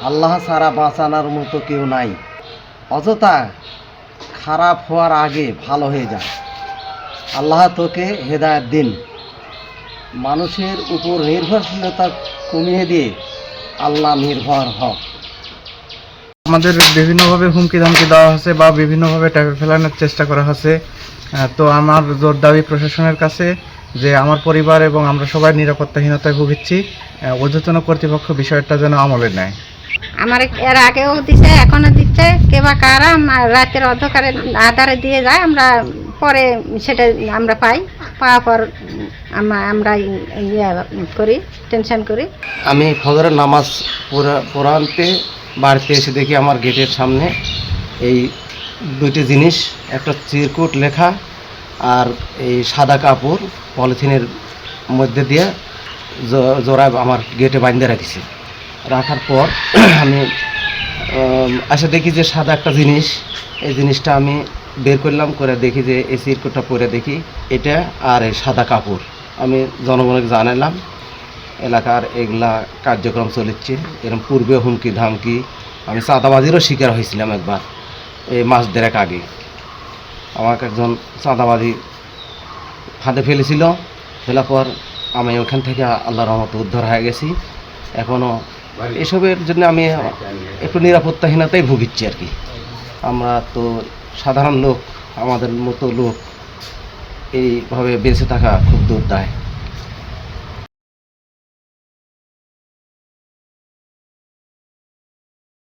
আল্লাহ ছাড়া বাঁচানোর মতো কেউ নাই। অযথা খারাপ হওয়ার আগে ভালো হয়ে যায়। আল্লাহ তোকে হেদায়েত দিন। মানুষের উপর নির্ভরশীলতা কমিয়ে দিয়ে আল্লাহ নির্ভর হ। আমাদের বিভিন্নভাবে হুমকি ধামকি দেওয়া হচ্ছে বা বিভিন্নভাবে টাকা ফেলানোর চেষ্টা করা হচ্ছে। তো আমার জোর দাবি প্রশাসনের কাছে যে আমার পরিবার এবং আমরা সবাই নিরাপত্তাহীনতায় ভুগছি। ঊর্ধ্বতন কর্তৃপক্ষ বিষয়টা যেন আমলে নেয়। আমার এর আগেও দিচ্ছে, এখনো দিচ্ছে। কে বা কারা রাতের অন্ধকারে আধারে দিয়ে যায়, আমরা পরে সেটা আমরা পাওয়ার পর আমরা ইয়ে করি, টেনশন করি। আমি ফজরের নামাজ পড়াতে বাড়িতে এসে দেখি আমার গেটের সামনে এই দুইটি জিনিস, একটা চিরকুট লেখা আর এই সাদা কাপড় পলিথিনের মধ্যে দিয়ে জোড়ায় আমার গেটে বাঁধতে রাখিছে। রাখার পর আমি এসে দেখি যে সাদা একটা জিনিস, এই জিনিসটা আমি বের করলাম, করে দেখি যে এই চিরকুটটা পরে দেখি এটা আর এই সাদা কাপড়। আমি জনগণকে জানালাম এলাকার এগুলা কার্যক্রম চলেছে। এরকম পূর্বে হুমকি ধামকি, আমি চাঁদাবাজিরও শিকার হয়েছিলাম একবার, এই মাস দেড়েক আগে আমাকে একজন চাঁদাবাজি ফাঁদে ফেলেছিল। ফেলার পর আমি ওখান থেকে আল্লাহর রহমতে উদ্ধার হয়ে গেছি। এখনও এসবের জন্য আমি একটু নিরাপত্তাহীনতাই ভুগিচ্ছি আর কি। আমরা তো সাধারণ লোক, আমাদের মতো লোক এইভাবে বেঁচে থাকা খুব দুর্দায়।